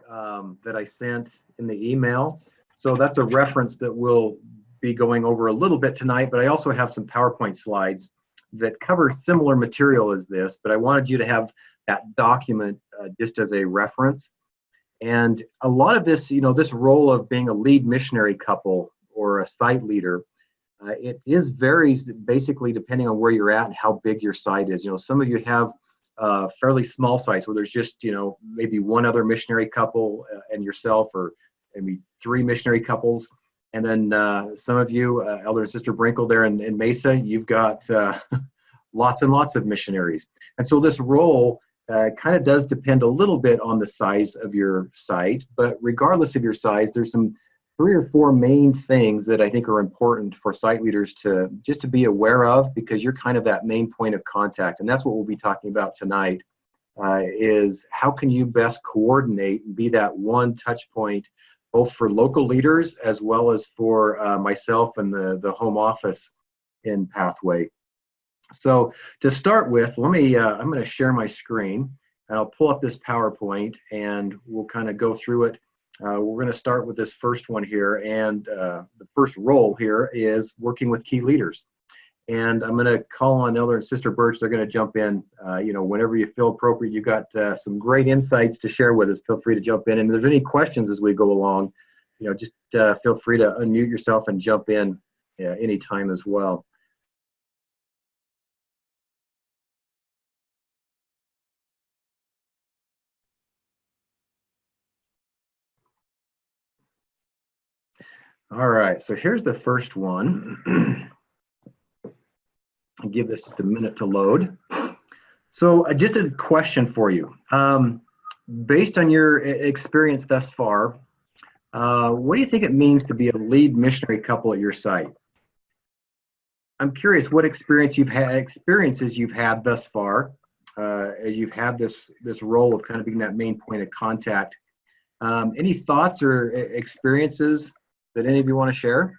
that I sent in the email. So that's a reference that we'll be going over a little bit tonight, but I also have some PowerPoint slides that cover similar material as this, but I wanted you to have that document just as a reference. And a lot of this, this role of being a lead missionary couple or a site leader, it varies basically depending on where you're at and how big your site is. Some of you have fairly small sites where there's just, maybe one other missionary couple and yourself, or maybe 3 missionary couples. And then some of you, Elder and Sister Brinkle there in Mesa, you've got lots and lots of missionaries. And so this role kind of does depend a little bit on the size of your site, but regardless of your size, there's some 3 or 4 main things that I think are important for site leaders to be aware of, because you're kind of that main point of contact. And that's what we'll be talking about tonight, is how can you best coordinate and be that one touch point, both for local leaders as well as for myself and the home office in Pathway. So to start with, I'm going to share my screen, and I'll pull up this PowerPoint and we'll kind of go through it. We're going to start with this first one here, and the first role here is working with key leaders. And I'm going to call on Elder and Sister Birch. They're going to jump in, whenever you feel appropriate. You've got some great insights to share with us. Feel free to jump in. And if there's any questions as we go along, just feel free to unmute yourself and jump in anytime as well. All right, so here's the first one. I'll give this just a minute to load. So just a question for you. Based on your experience thus far, what do you think it means to be a lead missionary couple at your site? I'm curious what experiences you've had thus far, as you've had this role of kind of being that main point of contact. Any thoughts or experiences that any of you want to share?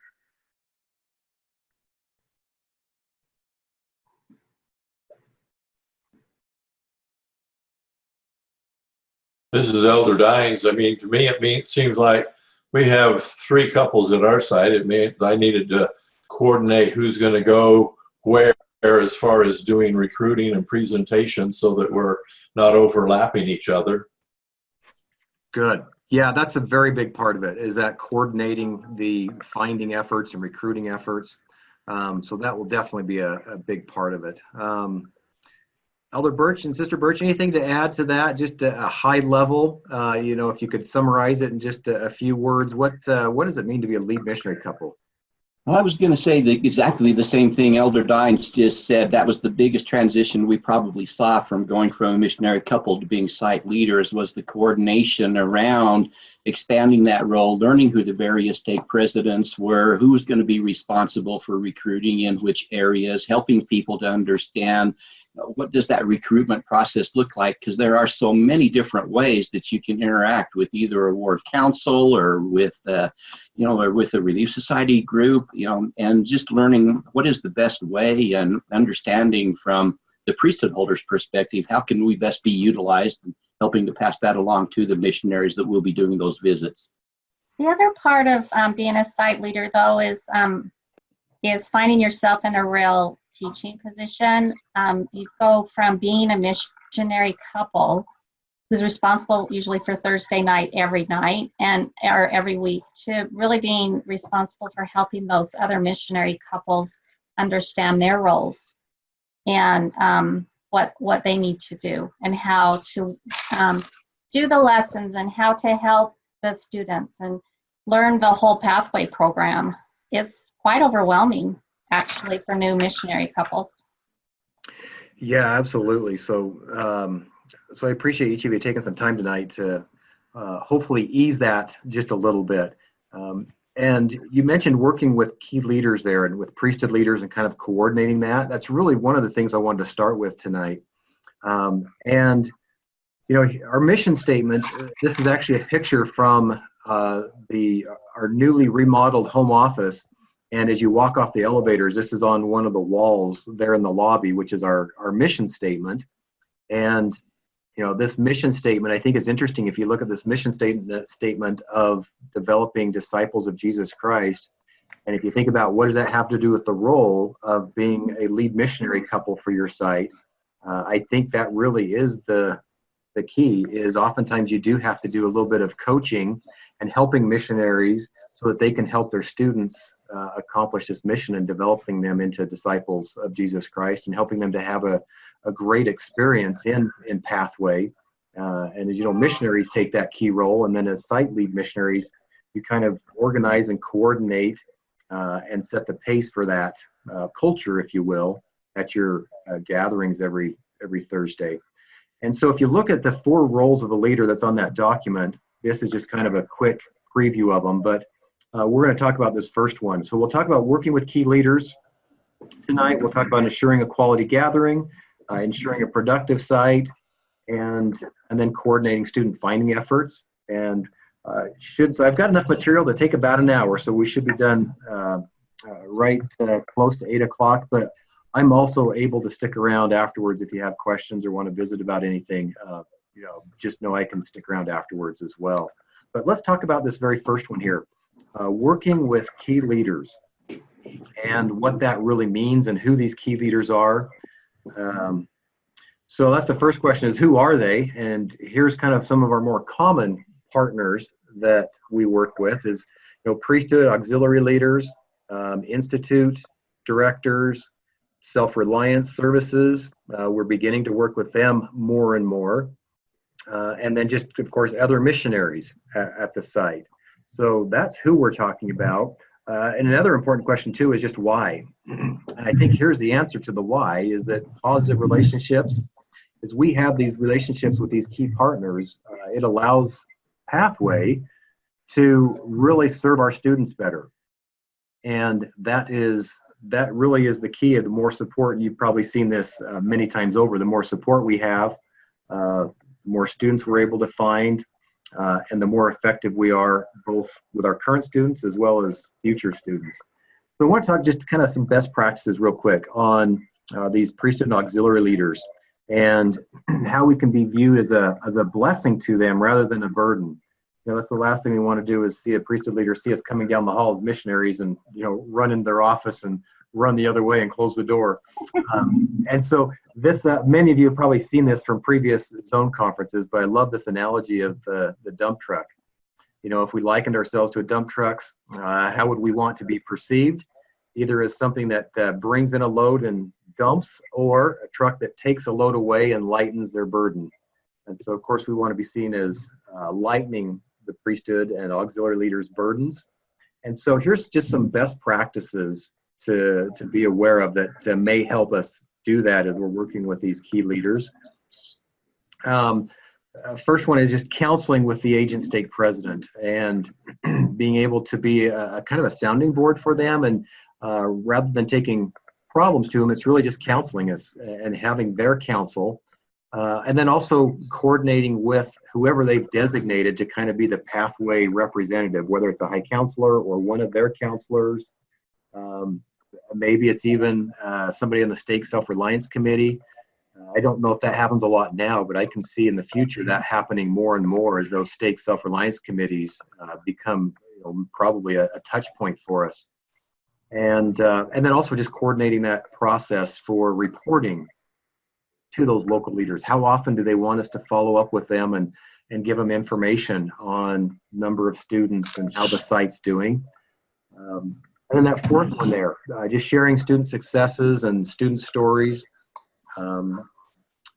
This is Elder Dines. I mean, to me, it seems like we have 3 couples at our site. I needed to coordinate who's going to go where as far as doing recruiting and presentation so that we're not overlapping each other. Good. Yeah, that's a very big part of it, is that coordinating the finding efforts and recruiting efforts. So that will definitely be a big part of it. Elder Birch and Sister Birch, anything to add to that? Just a high level, if you could summarize it in just a few words, what does it mean to be a lead missionary couple? Well, I was going to say exactly the same thing Elder Dines just said. That was the biggest transition we probably saw from going from a missionary couple to being site leaders, was the coordination around expanding that role, learning who the various stake presidents were, who was going to be responsible for recruiting in which areas, helping people to understand what does that recruitment process look like, because there are so many different ways that you can interact with either a ward council or with or with a Relief Society group, and just learning what is the best way, and understanding from the priesthood holder's perspective, how can we best be utilized, and helping to pass that along to the missionaries that will be doing those visits. The other part of being a site leader, though, is finding yourself in a real teaching position. You go from being a missionary couple who's responsible usually for Thursday night every night or every week, to really being responsible for helping those other missionary couples understand their roles and what they need to do, and how to do the lessons, and how to help the students and learn the whole Pathway program. It's quite overwhelming, actually, for new missionary couples. Yeah, absolutely. So I appreciate each of you taking some time tonight to hopefully ease that just a little bit. And you mentioned working with key leaders there and with priesthood leaders and kind of coordinating that. That's really one of the things I wanted to start with tonight. And our mission statement, this is actually a picture from our newly remodeled home office. And as you walk off the elevators, this is on one of the walls there in the lobby, which is our mission statement. And this mission statement, I think is interesting. If you look at this mission statement of developing disciples of Jesus Christ, and if you think about what does that have to do with the role of being a lead missionary couple for your site, I think that really is the key. Is oftentimes you do have to do a little bit of coaching and helping missionaries so that they can help their students accomplish this mission and developing them into disciples of Jesus Christ and helping them to have a great experience in Pathway. And as you know, missionaries take that key role, and then as site lead missionaries, you kind of organize and coordinate and set the pace for that culture, if you will, at your gatherings every Thursday. And so if you look at the 4 roles of a leader that's on that document, this is just kind of a quick preview of them, but we're going to talk about this first one. So we'll talk about working with key leaders tonight. We'll talk about ensuring a quality gathering, ensuring a productive site, and then coordinating student finding efforts. And so I've got enough material to take about an hour, so we should be done right close to 8 o'clock, but I'm also able to stick around afterwards if you have questions or want to visit about anything. Just know I can stick around afterwards as well. But let's talk about this very first one here, working with key leaders and what that really means and who these key leaders are. So that's the first question, is who are they? And here's kind of some of our more common partners that we work with is, priesthood auxiliary leaders, institute directors, self-reliance services. We're beginning to work with them more and more. And then just, of course, other missionaries at the site. So that's who we're talking about. And another important question, too, is just why. And I think here's the answer to the why, is that positive relationships, as we have these relationships with these key partners, it allows Pathway to really serve our students better. And that really is the key. The more support, and you've probably seen this many times over, the more support we have, the more students we're able to find, and the more effective we are both with our current students as well as future students. So I want to talk just kind of some best practices real quick on these priesthood and auxiliary leaders and how we can be viewed as a blessing to them rather than a burden. That's the last thing we want to do, is see a priesthood leader see us coming down the hall as missionaries and run into their office and run the other way and close the door. And so this, many of you have probably seen this from previous zone conferences, but I love this analogy of the dump truck. If we likened ourselves to a dump truck, how would we want to be perceived? Either as something that brings in a load and dumps, or a truck that takes a load away and lightens their burden. And so, of course, we want to be seen as lightening the priesthood and auxiliary leaders' burdens. And so here's just some best practices to be aware of that may help us do that as we're working with these key leaders. First one is just counseling with the agent stake president and being able to be a kind of a sounding board for them, and rather than taking problems to them, it's really just counseling us and having their counsel. And then also coordinating with whoever they've designated to kind of be the Pathway representative, whether it's a high counselor or one of their counselors. Maybe it's even somebody on the stake self-reliance committee. I don't know if that happens a lot now, but I can see in the future that happening more and more as those stake self-reliance committees become probably a touch point for us. And then also just coordinating that process for reporting to those local leaders. How often do they want us to follow up with them and give them information on number of students and how the site's doing? And then that fourth one there, just sharing student successes and student stories,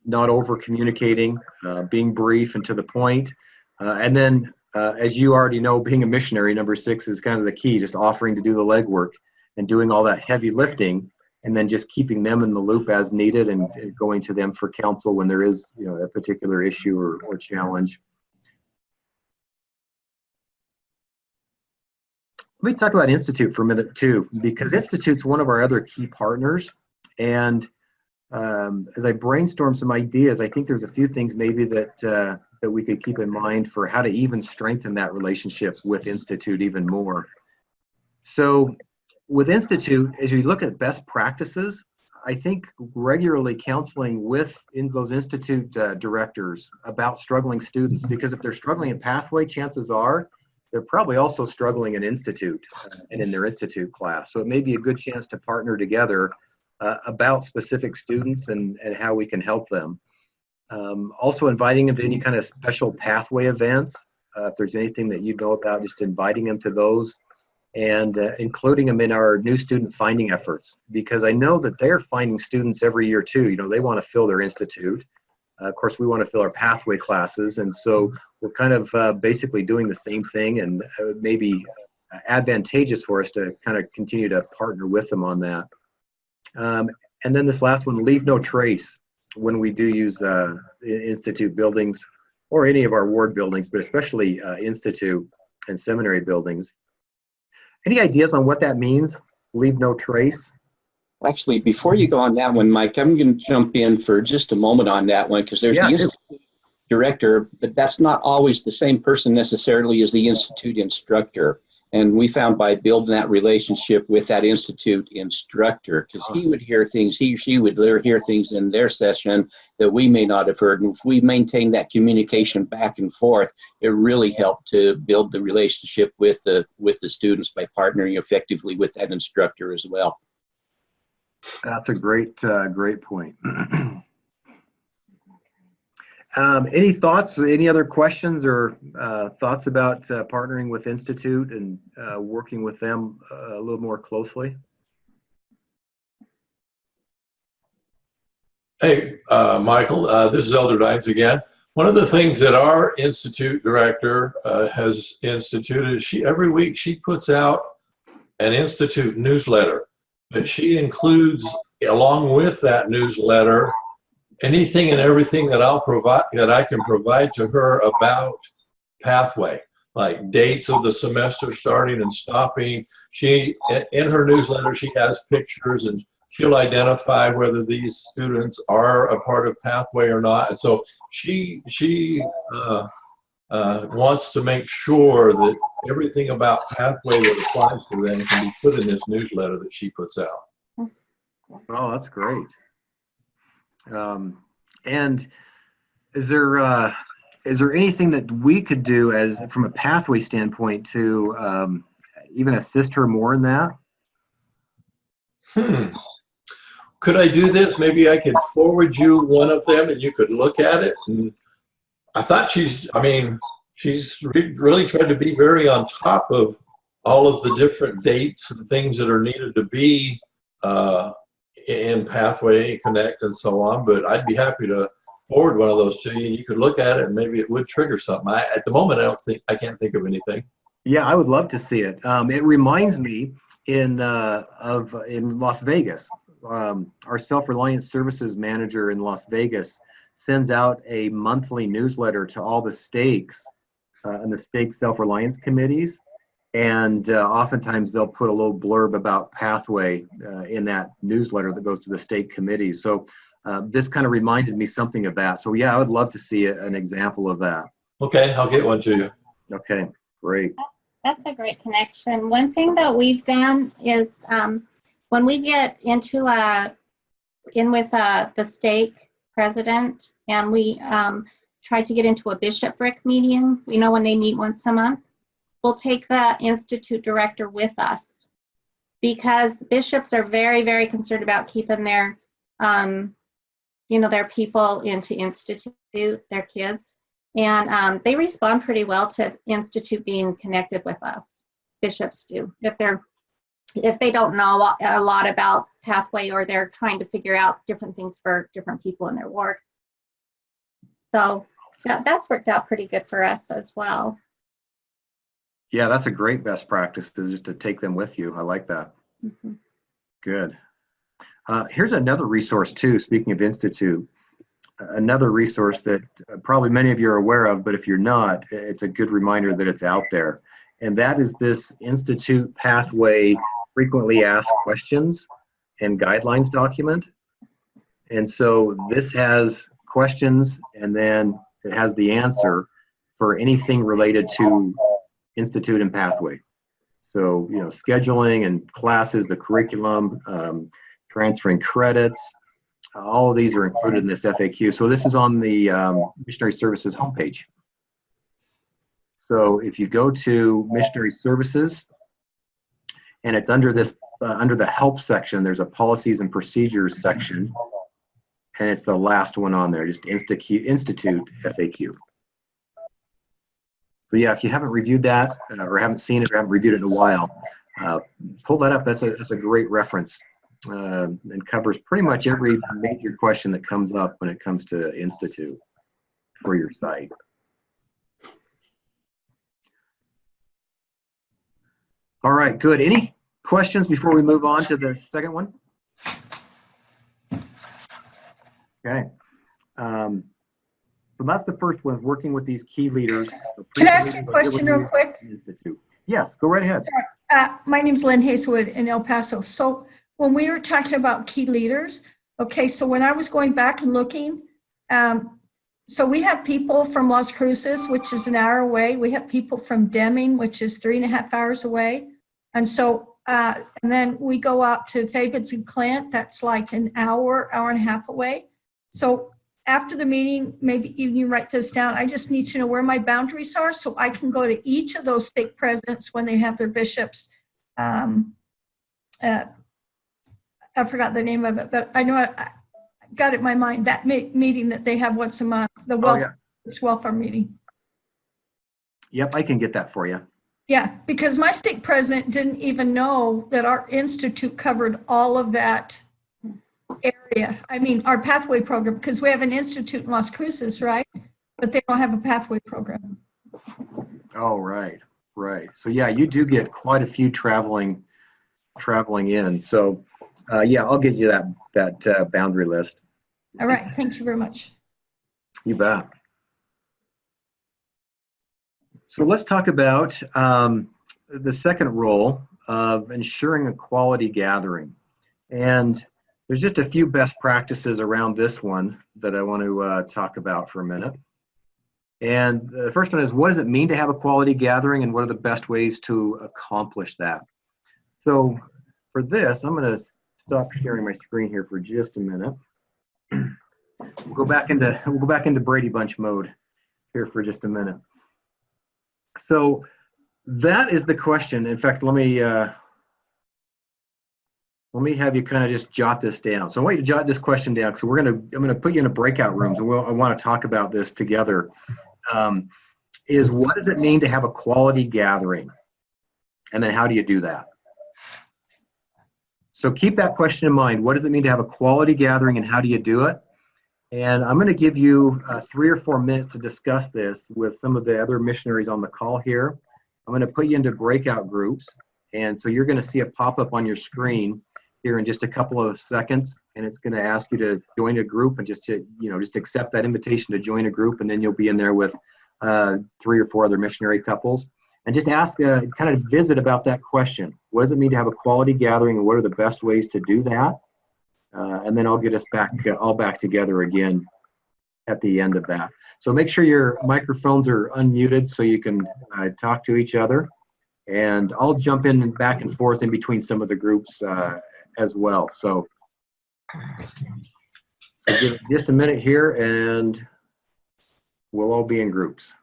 not over communicating, being brief and to the point. And then, as you already know, being a missionary, number 6 is kind of the key, just offering to do the legwork and doing all that heavy lifting, and then just keeping them in the loop as needed and going to them for counsel when there is a particular issue or challenge. Let me talk about Institute for a minute too, because Institute's one of our other key partners. And as I brainstorm some ideas, I think there's a few things maybe that we could keep in mind for how to even strengthen that relationship with Institute even more. So with Institute, as you look at best practices, I think regularly counseling with those institute directors about struggling students, because if they're struggling in pathway, chances are they're probably also struggling in institute and in their institute class. So it may be a good chance to partner together about specific students and how we can help them. Also inviting them to any kind of special pathway events. If there's anything that you know about, just inviting them to those, and including them in our new student finding efforts, because I know that they're finding students every year too. You know, they want to fill their institute. Of course, we want to fill our pathway classes, and so we're kind of basically doing the same thing, and it may be advantageous for us to kind of continue to partner with them on that. And then this last one, leave no trace when we do use institute buildings or any of our ward buildings, but especially institute and seminary buildings. Any ideas on what that means? Leave no trace? Actually, before you go on that one, Mike, I'm going to jump in for just a moment on that one, because there's the institute director, but that's not always the same person necessarily as the institute instructor. And we found by building that relationship with that institute instructor, because he would hear things, he or she would hear things in their session that we may not have heard. And if we maintain that communication back and forth, it really helped to build the relationship with the students by partnering effectively with that instructor as well. That's a great point. Any thoughts, any other questions or thoughts about partnering with Institute and working with them a little more closely? Hey, Michael, this is Elder Dines again. One of the things that our Institute director has instituted, every week she puts out an Institute newsletter, but she includes along with that newsletter anything and everything that I can provide to her about pathway, like dates of the semester starting and stopping. She, in her newsletter, she has pictures, and she'll identify whether these students are a part of pathway or not. And so she wants to make sure that everything about pathway that applies to them can be put in this newsletter that she puts out. Oh, that's great. And is there anything that we could do as from a pathway standpoint to even assist her more in that? Could I do this? Maybe I could forward you one of them and you could look at it. And I thought she's really tried to be very on top of all of the different dates and things that are needed to be in Pathway Connect and so on, but I'd be happy to forward one of those to you and you could look at it and maybe it would trigger something. At the moment, I can't think of anything. Yeah, I would love to see it. It reminds me in Las Vegas, our self-reliance services manager in Las Vegas sends out a monthly newsletter to all the stakes and the stake self-reliance committees. And oftentimes they'll put a little blurb about Pathway in that newsletter that goes to the state committees. So this kind of reminded me something of that. So yeah, I would love to see an example of that. Okay, I'll get one to you. Okay, great. That's a great connection. One thing that we've done is when we get into in with the stake president and we try to get into a bishopric meeting, you know, when they meet once a month, we'll take the institute director with us because bishops are very, very concerned about keeping their, their people into institute, their kids. And they respond pretty well to institute being connected with us. Bishops do. If they don't know a lot about Pathway or they're trying to figure out different things for different people in their ward. So that's worked out pretty good for us as well. Yeah, that's a great best practice just to take them with you. I like that. Mm-hmm. Good. Here's another resource too, speaking of Institute, another resource that probably many of you are aware of, but if you're not, it's a good reminder that it's out there. And that is this Institute Pathway Frequently Asked Questions and Guidelines document. And so this has questions and then it has the answer for anything related to Institute and Pathway. So, scheduling and classes, the curriculum, transferring credits. All of these are included in this FAQ. So this is on the Missionary Services homepage. So if you go to Missionary Services, and it's under this, under the help section, there's a policies and procedures section, and it's the last one on there, just Institute FAQ. So yeah, if you haven't reviewed that or haven't seen it or haven't reviewed it in a while, pull that up. That's a great reference and covers pretty much every major question that comes up when it comes to Institute for your site. All right, good. Any questions before we move on to the second one? Okay. So that's the first one, is working with these key leaders. Can I ask you a question real quick? Institute. Yes, go right ahead. My name's Lynn Hazelwood in El Paso. So when we were talking about key leaders, okay, so when I was going back and looking, so we have people from Las Cruces, which is an hour away. We have people from Deming, which is 3.5 hours away. And so, and then we go out to Fabens and Clint, that's like an hour, hour and a half away. So after the meeting, maybe you can write this down. I just need to know where my boundaries are so I can go to each of those stake presidents when they have their bishops. I forgot the name of it, but I know I got it in my mind, that meeting that they have once a month, the welfare meeting. Yep, I can get that for you. Yeah, because my stake president didn't even know that our institute covered all of that area. I mean, our pathway program, because we have an institute in Las Cruces, right? But they don't have a pathway program. Oh, right, right. So yeah, you do get quite a few traveling in. So yeah, I'll get you that boundary list. All right, thank you very much. You bet. So let's talk about the second role of ensuring a quality gathering. And there's just a few best practices around this one that I want to talk about for a minute. And the first one is, what does it mean to have a quality gathering, and what are the best ways to accomplish that? So for this, I'm going to stop sharing my screen here for just a minute. We'll go back into Brady Bunch mode here for just a minute. So that is the question. In fact, let me have you kind of just jot this down. So I want you to jot this question down, because I'm gonna put you in a breakout rooms, and I want to talk about this together. Is what does it mean to have a quality gathering, and then how do you do that? So keep that question in mind. What does it mean to have a quality gathering, and how do you do it? And I'm going to give you 3 or 4 minutes to discuss this with some of the other missionaries on the call here. I'm going to put you into breakout groups. And so you're going to see a pop-up on your screen here in just a couple of seconds. And it's going to ask you to join a group, and just accept that invitation to join a group. And then you'll be in there with 3 or 4 other missionary couples. And just ask, kind of visit about that question. What does it mean to have a quality gathering, and what are the best ways to do that? And then I'll get us all back together again at the end of that. So make sure your microphones are unmuted so you can talk to each other. And I'll jump in and back and forth in between some of the groups as well. So give it just a minute here, and we'll all be in groups.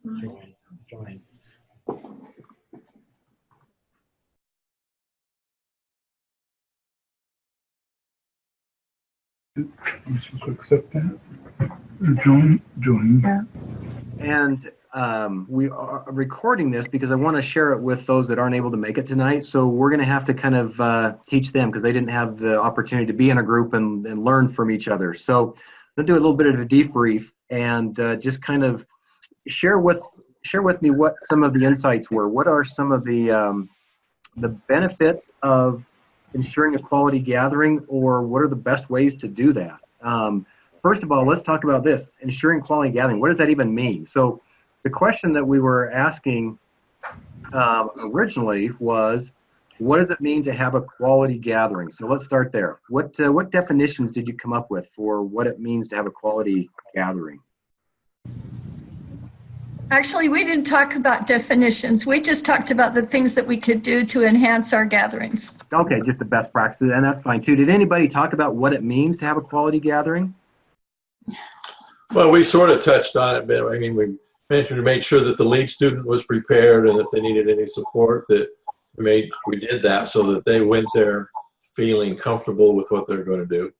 Join. I'm supposed to accept that? Join. Yeah. And we are recording this because I want to share it with those that aren't able to make it tonight. So we're going to have to kind of teach them, because they didn't have the opportunity to be in a group and learn from each other. So I'm going to do a little bit of a debrief and just kind of share with me what some of the insights were. What are some of the benefits of ensuring a quality gathering, or what are the best ways to do that? First of all, let's talk about this, ensuring quality gathering. What does that even mean? So the question that we were asking originally was, what does it mean to have a quality gathering? So let's start there. What definitions did you come up with for what it means to have a quality gathering? Actually, we didn't talk about definitions. We just talked about the things that we could do to enhance our gatherings. Okay, just the best practices, and that's fine too. Did anybody talk about what it means to have a quality gathering? Well, we sort of touched on it, but I mean, we mentioned to make sure that the lead student was prepared, and if they needed any support, that we did that so that they went there feeling comfortable with what they're going to do.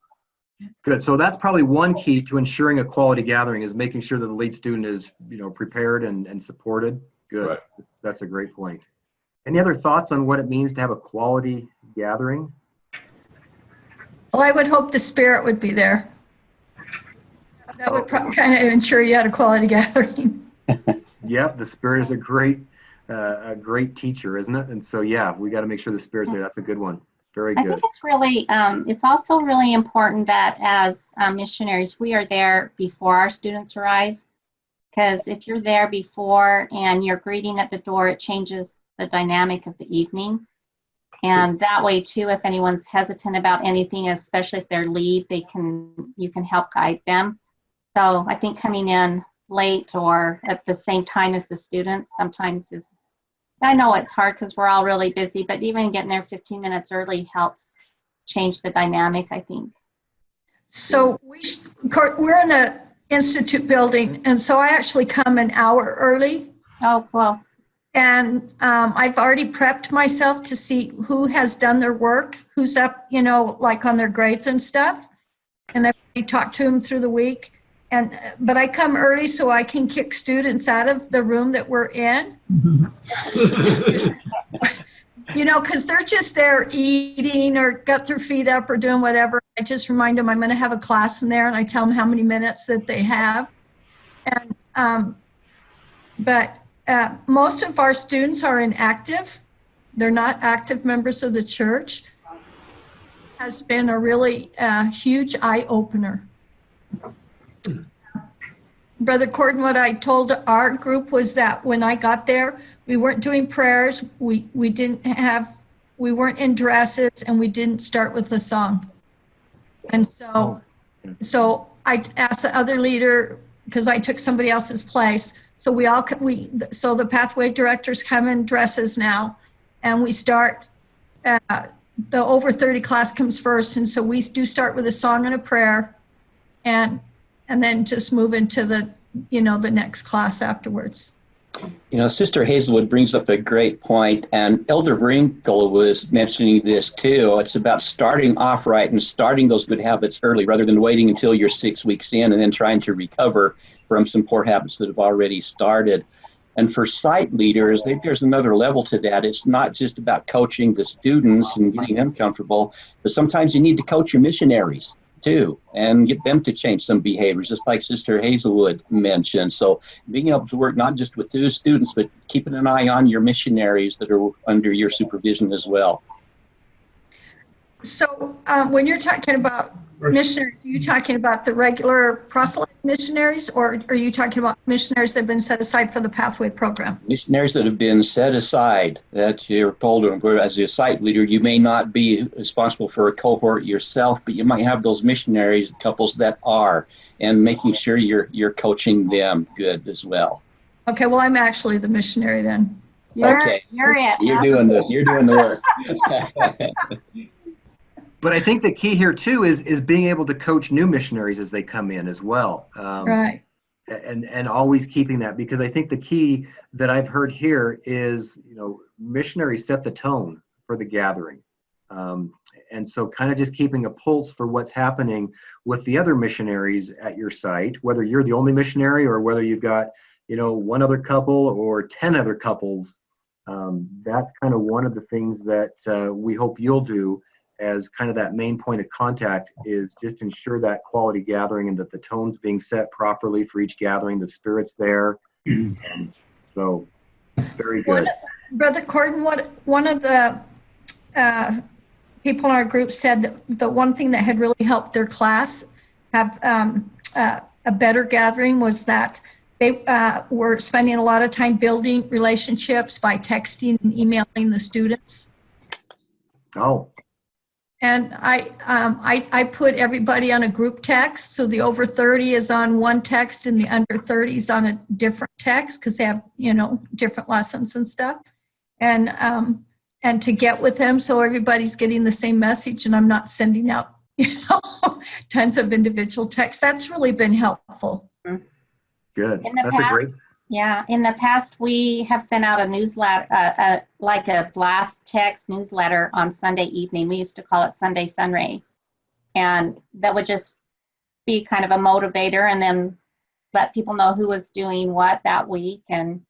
Good. So that's probably one key to ensuring a quality gathering is making sure that the lead student is, prepared and supported. Good. Right. That's a great point. Any other thoughts on what it means to have a quality gathering? Well, I would hope the spirit would be there. That would kind of ensure you had a quality gathering. Yep, the spirit is a great teacher, isn't it? And so, yeah, we got to make sure the spirit's there. That's a good one. Very I good. think it's really, it's also really important that as missionaries, we are there before our students arrive. Because if you're there before and you're greeting at the door, it changes the dynamic of the evening. And that way too, if anyone's hesitant about anything, especially if they're lead, you can help guide them. So I think coming in late or at the same time as the students sometimes is, I know it's hard because we're all really busy, but even getting there 15 minutes early helps change the dynamic, I think. So we're in the Institute building, and so I actually come an hour early. Oh, well. And I've already prepped myself to see who has done their work, who's up, like on their grades and stuff. And I've already talked to them through the week. But I come early so I can kick students out of the room that we're in. Because they're just there eating or got their feet up or doing whatever. I just remind them I'm going to have a class in there, and I tell them how many minutes that they have. And but most of our students are inactive. They're not active members of the church. Has been a really huge eye-opener. Brother Corden, what I told our group was that when I got there, we weren't doing prayers, we weren't in dresses, and we didn't start with a song. And so I asked the other leader, because I took somebody else's place, so the pathway directors come in dresses now, and we start, the over 30 class comes first, and so we do start with a song and a prayer, and then just move into the next class afterwards. Sister Hazelwood brings up a great point, and Elder Wrinkle was mentioning this too. It's about starting off right and starting those good habits early rather than waiting until you're 6 weeks in and then trying to recover from some poor habits that have already started. And for site leaders, there's another level to that. It's not just about coaching the students and getting them comfortable, but sometimes you need to coach your missionaries too, and get them to change some behaviors, just like Sister Hazelwood mentioned. So being able to work not just with those students, but keeping an eye on your missionaries that are under your supervision as well. So when you're talking about missionaries, are you talking about the regular proselyte missionaries, or are you talking about missionaries that have been set aside for the Pathway program? Missionaries that have been set aside, that you're told, as a site leader, you may not be responsible for a cohort yourself, but you might have those missionaries, couples that are, and making sure you're coaching them good as well. Okay, well, I'm actually the missionary then. Okay, You're it. you're doing the work. But I think the key here too is being able to coach new missionaries as they come in as well. Right. And always keeping that, because I think the key that I've heard here is, missionaries set the tone for the gathering. And so kind of just keeping a pulse for what's happening with the other missionaries at your site, whether you're the only missionary or whether you've got, one other couple or 10 other couples. That's kind of one of the things that we hope you'll do as kind of that main point of contact, is just ensure that quality gathering and that the tone's being set properly for each gathering, the spirit's there. So very good. Brother Corden, one of the people in our group said that the one thing that had really helped their class have a better gathering was that they were spending a lot of time building relationships by texting and emailing the students. Oh. And I put everybody on a group text. So the over 30 is on one text and the under 30 is on a different text because they have, different lessons and stuff. And to get with them so everybody's getting the same message and I'm not sending out, tons of individual texts. That's really been helpful. Good. In the That's a past, great. yeah, in the past, we have sent out a newsletter, like a blast text newsletter on Sunday evening. We used to call it Sunday Sunray. And that would just be kind of a motivator and then let people know who was doing what that week. And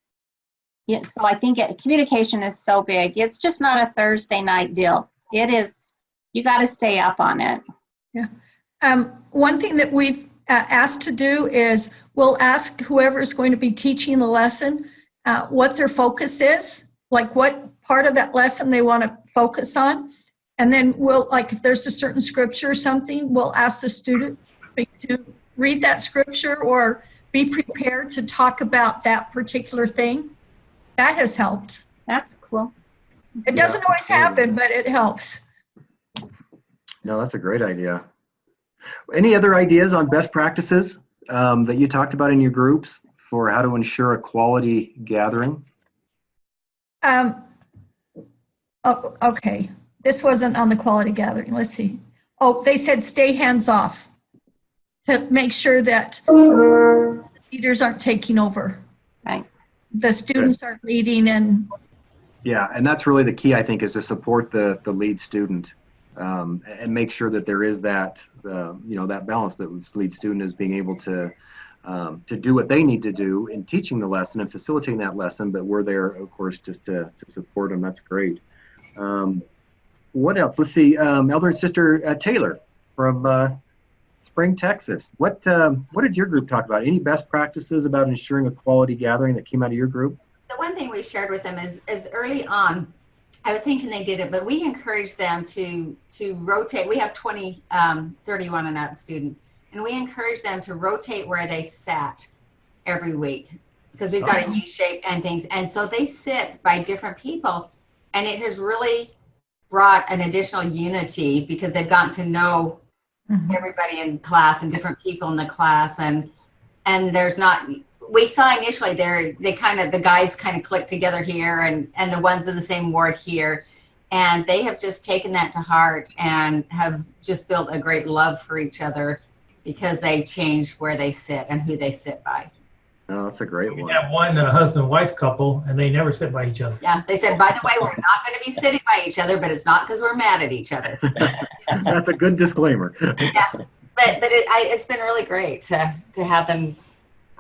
so I think communication is so big. It's just not a Thursday night deal. It is, you got to stay up on it. Yeah. One thing that we've asked to do is we'll ask whoever is going to be teaching the lesson what their focus is, like what part of that lesson they want to focus on. And then we'll, like if there's a certain scripture or something, we'll ask the student to read that scripture or be prepared to talk about that particular thing. That has helped. That's cool. It doesn't always happen, but it helps. No, that's a great idea. Any other ideas on best practices that you talked about in your groups for how to ensure a quality gathering? Okay. This wasn't on the quality gathering. Let's see. Oh, they said stay hands off to make sure that leaders aren't taking over. Right. The students are leading and. Yeah, and that's really the key, I think, is to support the lead student and make sure that there is that, that balance that the lead student is being able to do what they need to do in teaching the lesson and facilitating that lesson, but we're there, of course, just to support them. That's great. What else? Let's see, Elder and Sister Taylor from Spring, Texas. What did your group talk about? Any best practices about ensuring a quality gathering that came out of your group? The one thing we shared with them is early on, I was thinking they did it, but we encouraged them to rotate. We have 31 and up students, and we encouraged them to rotate where they sat every week because we've got a U shape and things. And so they sit by different people, and it has really brought an additional unity because they've gotten to know everybody in class and different people in the class. And there's not, we saw initially the guys kind of clicked together here and the ones in the same ward here. And they have just taken that to heart and have just built a great love for each other because they changed where they sit and who they sit by. Oh, that's a great We one. have one husband-wife couple, and they never sit by each other. Yeah, they said, by the way, we're not going to be sitting by each other, but it's not because we're mad at each other. That's a good disclaimer. Yeah, but it's been really great to have them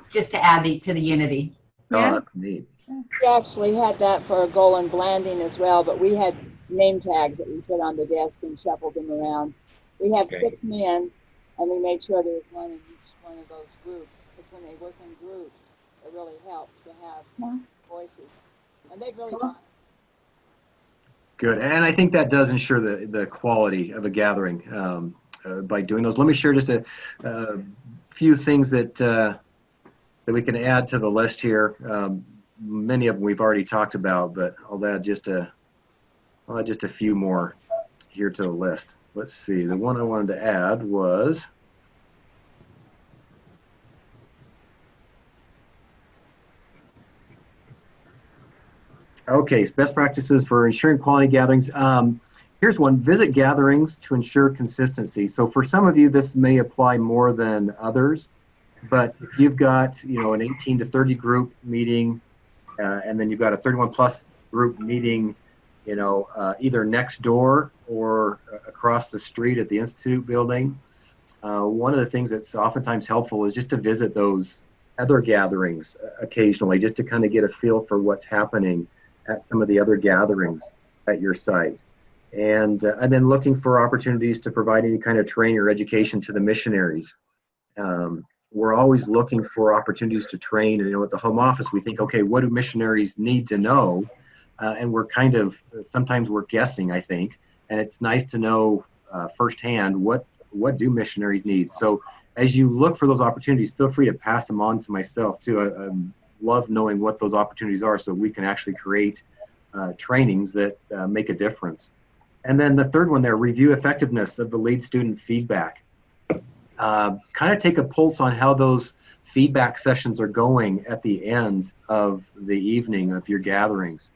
just to add to the unity. Yeah. Oh, that's neat. We actually had that for a goal and Blanding as well, but we had name tags that we put on the desk and shuffled them around. We have 6 men, and we made sure there was one in each one of those groups. Because when they work in groups, it really helps to have voices. And they've really done it. Good, and I think that does ensure the quality of a gathering by doing those. Let me share just a few things that we can add to the list here. Many of them we've already talked about, but I'll add just a few more here to the list. Let's see. The one I wanted to add was okay. Best practices for ensuring quality gatherings. Here's one: visit gatherings to ensure consistency. So for some of you, this may apply more than others. But if you've got, an 18 to 30 group meeting, and then you've got a 31 plus group meeting, either next door or across the street at the Institute building, one of the things that's oftentimes helpful is just to visit those other gatherings occasionally, just to kind of get a feel for what's happening at some of the other gatherings at your site. And then looking for opportunities to provide any kind of training or education to the missionaries. We're always looking for opportunities to train. And, at the home office, we think, okay, what do missionaries need to know? And we're sometimes we're guessing, I think. And it's nice to know firsthand what do missionaries need. So as you look for those opportunities, feel free to pass them on to myself too. I love knowing what those opportunities are so we can actually create trainings that make a difference. And then the third one there, review effectiveness of the lead student feedback. Kind of take a pulse on how those feedback sessions are going at the end of the evening of your gatherings,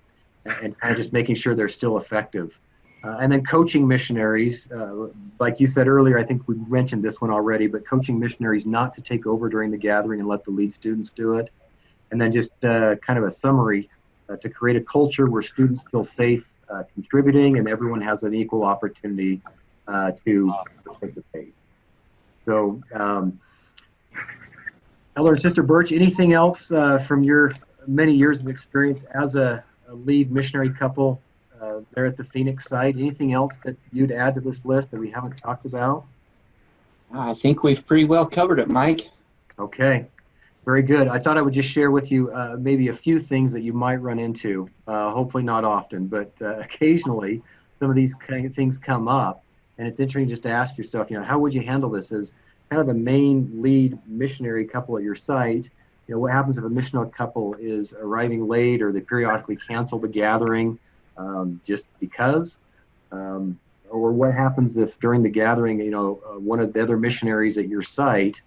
and kind of just making sure they're still effective. And then coaching missionaries, like you said earlier, I think we mentioned this one already, but coaching missionaries not to take over during the gathering and let the lead students do it. And then just kind of a summary to create a culture where students feel safe contributing and everyone has an equal opportunity to participate. So, Elder and Sister Birch, anything else from your many years of experience as a lead missionary couple there at the Phoenix site? Anything else that you'd add to this list that we haven't talked about? I think we've pretty well covered it, Mike. Okay, very good. I thought I would just share with you maybe a few things that you might run into, hopefully not often, but occasionally some of these kind of things come up, and it's interesting just to ask yourself, how would you handle this as kind of the main lead missionary couple at your site? What happens if a missionary couple is arriving late or they periodically cancel the gathering just because? Or what happens if during the gathering, one of the other missionaries at your site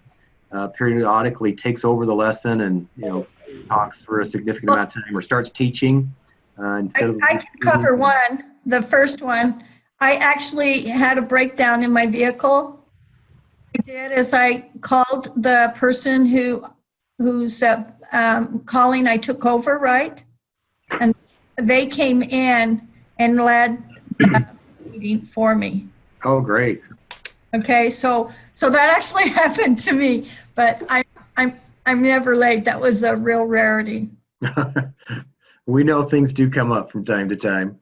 periodically takes over the lesson and, talks for a significant amount of time or starts teaching instead of... I can cover one, the first one. I actually had a breakdown in my vehicle. I did is I called the person who's calling. I took over, right? And they came in and led the meeting for me. Oh, great. Okay, so that actually happened to me, but I'm never late. That was a real rarity. We know things do come up from time to time.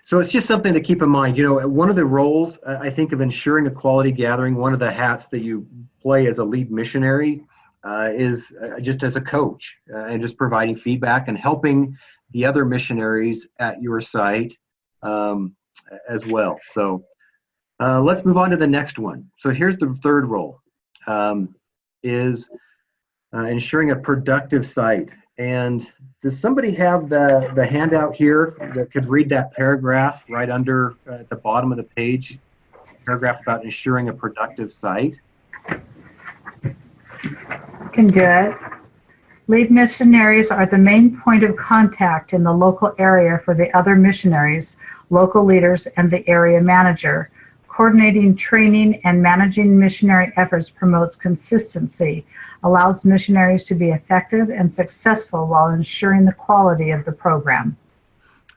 So it's just something to keep in mind. One of the roles, I think, of ensuring a quality gathering, one of the hats that you play as a lead missionary is just as a coach and just providing feedback and helping the other missionaries at your site as well. So let's move on to the next one. So here's the third role, is ensuring a productive site. And does somebody have the handout here that could read that paragraph right under at the bottom of the page, paragraph about ensuring a productive site? Can do it. Lead missionaries are the main point of contact in the local area for the other missionaries, local leaders, and the area manager. Coordinating training and managing missionary efforts promotes consistency, allows missionaries to be effective and successful while ensuring the quality of the program.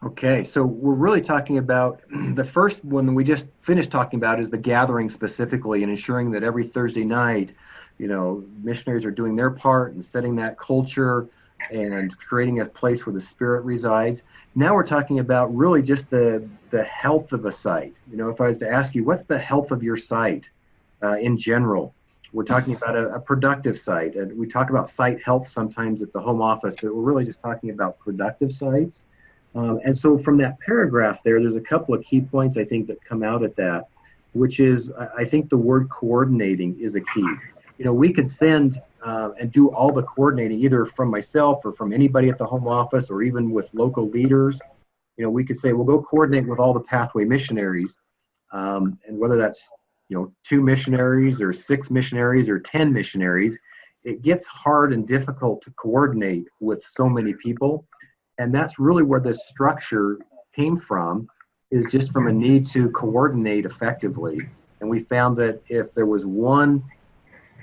Okay, so we're really talking about the first one we just finished talking about is the gathering specifically and ensuring that every Thursday night, missionaries are doing their part and setting that culture and creating a place where the Spirit resides. Now we're talking about really just the health of a site. If I was to ask you, what's the health of your site in general? We're talking about a productive site. And we talk about site health sometimes at the home office, but we're really just talking about productive sites. And so from that paragraph there's a couple of key points I think that come out at that, which is I think the word coordinating is a key. We could send and do all the coordinating either from myself or from anybody at the home office or even with local leaders. We could say, we'll go coordinate with all the Pathway missionaries. And whether that's, 2 missionaries or 6 missionaries or 10 missionaries, it gets hard and difficult to coordinate with so many people. And that's really where this structure came from, is just from a need to coordinate effectively. And we found that if there was one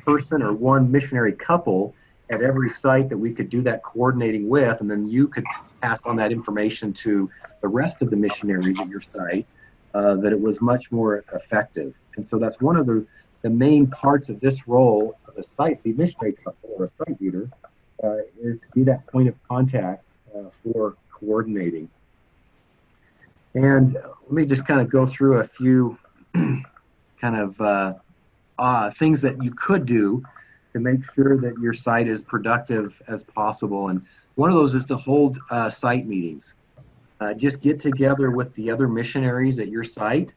person or one missionary couple at every site that we could do that coordinating with, and then you could pass on that information to the rest of the missionaries at your site, that it was much more effective. And so that's one of the main parts of this role of a site, the missionary couple or a site leader, is to be that point of contact for coordinating. And let me just kind of go through a few kind of things that you could do to make sure that your site is productive as possible. And one of those is to hold site meetings. Just get together with the other missionaries at your site.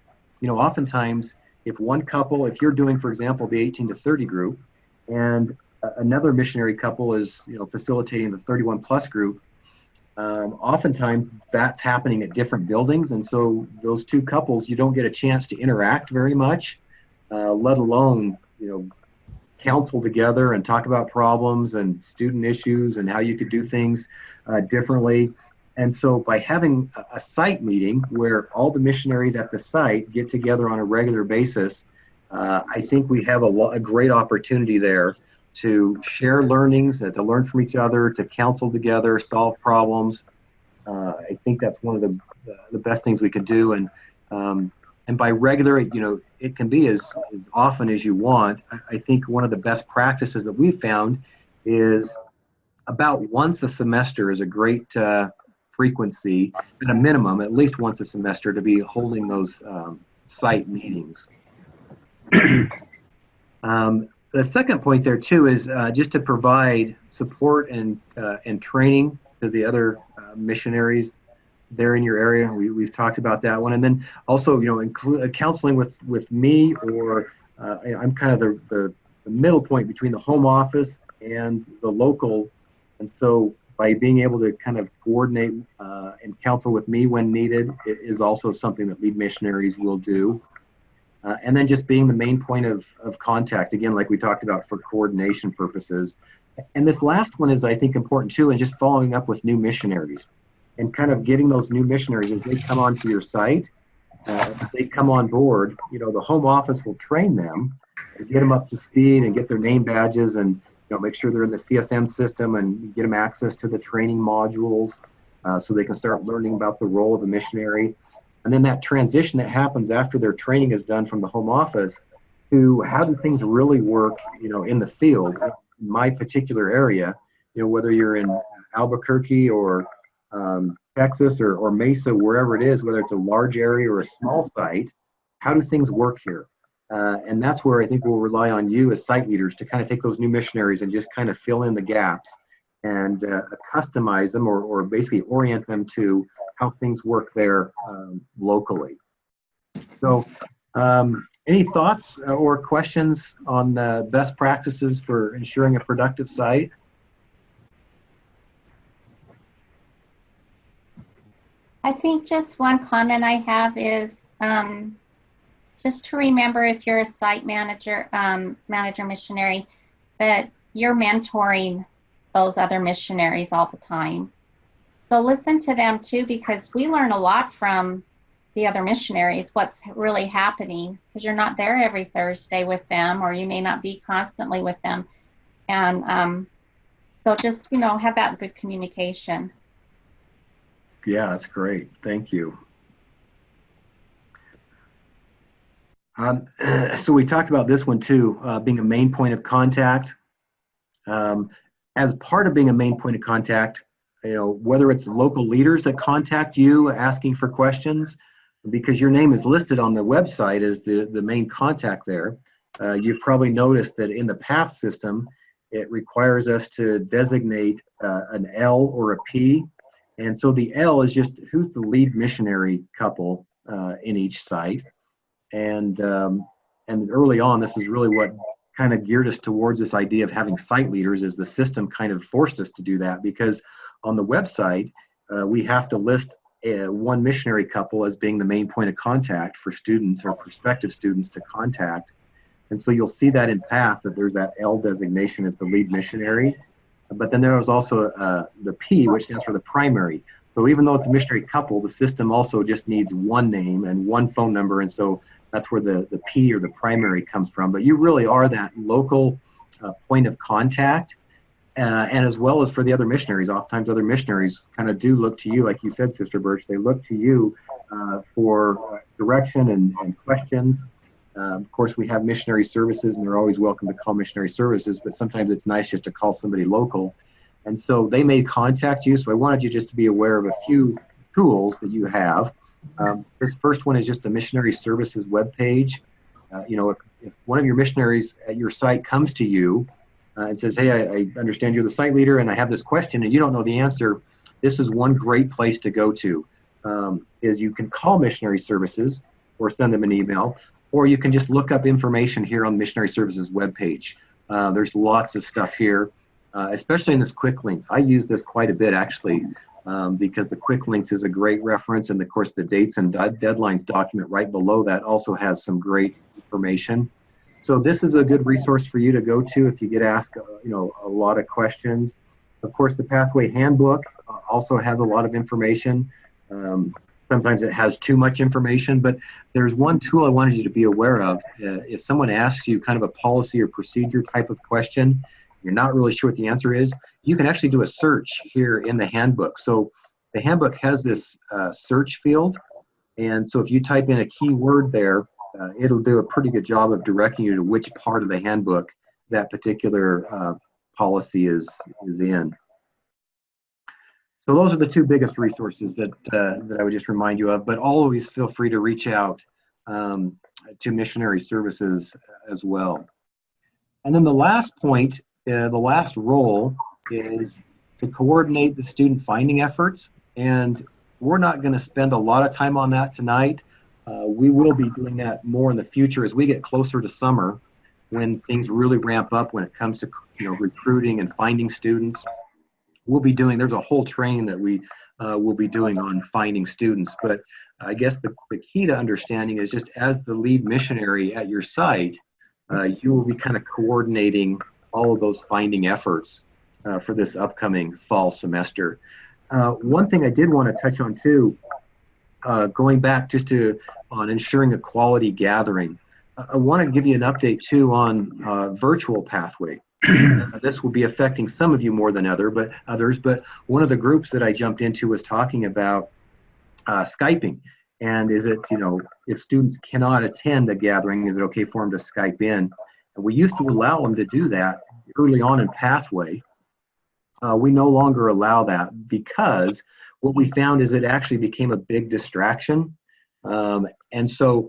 Oftentimes, if one couple, if you're doing, for example, the 18 to 30 group, and another missionary couple is, facilitating the 31 plus group, oftentimes that's happening at different buildings. And so those two couples, you don't get a chance to interact very much, let alone, counsel together and talk about problems and student issues and how you could do things differently. And so by having a site meeting where all the missionaries at the site get together on a regular basis, I think we have a great opportunity there to share learnings, to learn from each other, to counsel together, solve problems. I think that's one of the best things we could do. And by regular, it can be as often as you want. I think one of the best practices that we've found is about once a semester is a great frequency, at a minimum, at least once a semester, to be holding those site meetings. The second point there too is just to provide support and training to the other missionaries there in your area. We've talked about that one, and then also include counseling with me, or I'm kind of the middle point between the home office and the local, and so by being able to kind of coordinate and counsel with me when needed is also something that lead missionaries will do. And then just being the main point of contact, again, like we talked about, for coordination purposes. And this last one is, I think, important too, and just following up with new missionaries and kind of getting those new missionaries as they come onto your site, they come on board, the home office will train them and get them up to speed and get their name badges and make sure they're in the CSM system and get them access to the training modules so they can start learning about the role of a missionary. And then that transition that happens after their training is done from the home office to how do things really work, in the field. In my particular area, whether you're in Albuquerque or Texas or Mesa, wherever it is, whether it's a large area or a small site, how do things work here? And that's where I think we'll rely on you as site leaders to kind of take those new missionaries and just kind of fill in the gaps and customize them or basically orient them to how things work there locally. So any thoughts or questions on the best practices for ensuring a productive site? I think just one comment I have is just to remember, if you're a site manager, missionary, that you're mentoring those other missionaries all the time. So listen to them too, because we learn a lot from the other missionaries, what's really happening, because you're not there every Thursday with them, or you may not be constantly with them. And so just, have that good communication. Yeah, that's great. Thank you. So we talked about this one too, being a main point of contact. As part of being a main point of contact, whether it's local leaders that contact you asking for questions, because your name is listed on the website as the main contact there, you've probably noticed that in the PATH system, it requires us to designate an L or a P. And so the L is just who's the lead missionary couple in each site. And early on, this is really what kind of geared us towards this idea of having site leaders, is the system kind of forced us to do that, because on the website, we have to list one missionary couple as being the main point of contact for students or prospective students to contact. And so you'll see that in PATH that there's that L designation as the lead missionary. But then there was also the P, which stands for the primary. So even though it's a missionary couple, the system also just needs one name and one phone number. And so that's where the P or the primary comes from. But you really are that local point of contact. And as well as for the other missionaries, oftentimes other missionaries kind of do look to you, like you said, Sister Birch, they look to you for direction and questions. Of course, we have missionary services, and they're always welcome to call missionary services, but sometimes it's nice just to call somebody local. And so they may contact you. So I wanted you just to be aware of a few tools that you have. This first one is just the missionary services webpage. If one of your missionaries at your site comes to you and says, hey, I understand you're the site leader and I have this question and you don't know the answer, this is one great place to go to. Is you can call missionary services or send them an email, or you can just look up information here on the missionary services webpage. There's lots of stuff here, especially in this quick links. I use this quite a bit, actually. because the quick links is a great reference, and of course the dates and deadlines document right below that also has some great information. So this is a good resource for you to go to if you get asked a lot of questions. Of course, the Pathway Handbook also has a lot of information. Sometimes it has too much information, but there's one tool I wanted you to be aware of. If someone asks you kind of a policy or procedure type of question, you're not really sure what the answer is, you can actually do a search here in the handbook. So the handbook has this search field, and so if you type in a keyword there, it'll do a pretty good job of directing you to which part of the handbook that particular policy is in. So those are the two biggest resources that I would just remind you of, but always feel free to reach out to Missionary Services as well. And then the last point, the last role is to coordinate the student finding efforts. And we're not going to spend a lot of time on that tonight. We will be doing that more in the future as we get closer to summer, when things really ramp up when it comes to recruiting and finding students. We'll be doing, there's a whole training that we will be doing on finding students. But I guess the key to understanding is just as the lead missionary at your site, you will be kind of coordinating all of those finding efforts for this upcoming fall semester. One thing I did want to touch on too, going back just on ensuring a quality gathering, I want to give you an update too on virtual pathway. This will be affecting some of you more than others, but one of the groups that I jumped into was talking about Skyping. And is it, if students cannot attend a gathering, is it okay for them to Skype in? And we used to allow them to do that early on in Pathway. We no longer allow that because what we found is it actually became a big distraction. And so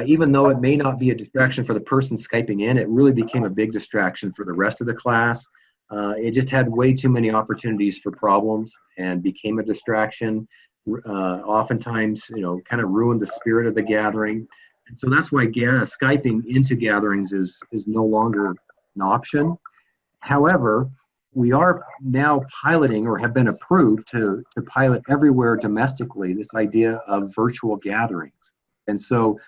even though it may not be a distraction for the person Skyping in, it really became a big distraction for the rest of the class. It just had way too many opportunities for problems and became a distraction. Oftentimes, kind of ruined the spirit of the gathering. And so that's why Skyping into gatherings is no longer an option. However, we are now piloting, or have been approved to pilot everywhere domestically, this idea of virtual gatherings. And so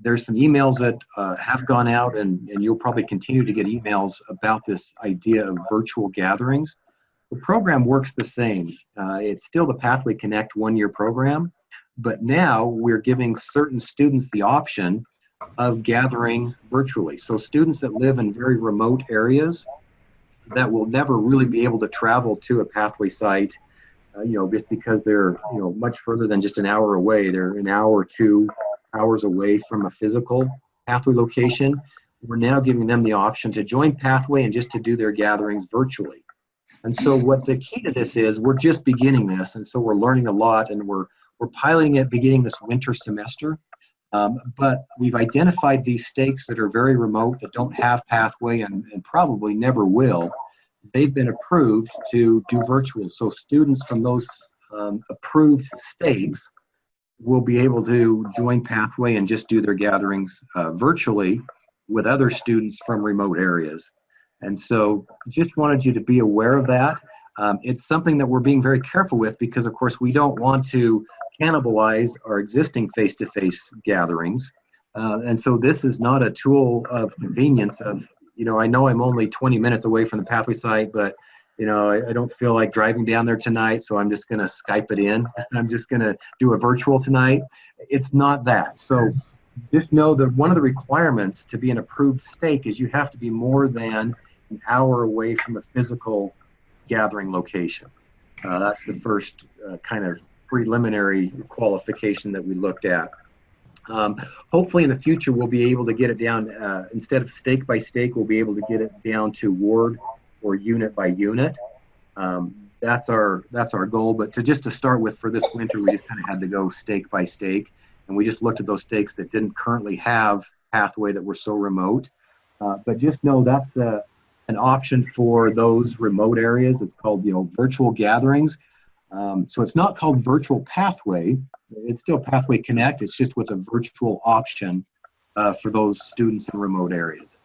there's some emails that have gone out, and you'll probably continue to get emails about this idea of virtual gatherings. The program works the same. It's still the Pathway Connect one-year program, but now we're giving certain students the option of gathering virtually. So students that live in very remote areas that will never really be able to travel to a Pathway site, just because they're, much further than just an hour away. They're an hour or 2 hours away from a physical Pathway location. We're now giving them the option to join Pathway and just to do their gatherings virtually. And so what the key to this is, we're just beginning this, and so we're learning a lot, and we're piloting it beginning this winter semester. But we've identified these stakes that are very remote, that don't have Pathway and probably never will. They've been approved to do virtual. So students from those approved stakes will be able to join Pathway and just do their gatherings virtually with other students from remote areas. And so just wanted you to be aware of that. It's something that we're being very careful with because, of course, we don't want to cannibalize our existing face-to-face gatherings. And so this is not a tool of convenience of, I know I'm only 20 minutes away from the Pathway site, but, I don't feel like driving down there tonight, so I'm just going to Skype it in. I'm just going to do a virtual tonight. It's not that. So just know that one of the requirements to be an approved stake is you have to be more than an hour away from a physical gathering location. That's the first kind of preliminary qualification that we looked at. Hopefully in the future we'll be able to get it down, instead of stake by stake, we'll be able to get it down to ward or unit by unit. That's our goal, but to start with for this winter, we just kind of had to go stake by stake, and we just looked at those stakes that didn't currently have Pathway, that were so remote. But just know that's an option for those remote areas. It's called, virtual gatherings. So it's not called Virtual Pathway. It's still Pathway Connect. It's just with a virtual option for those students in remote areas.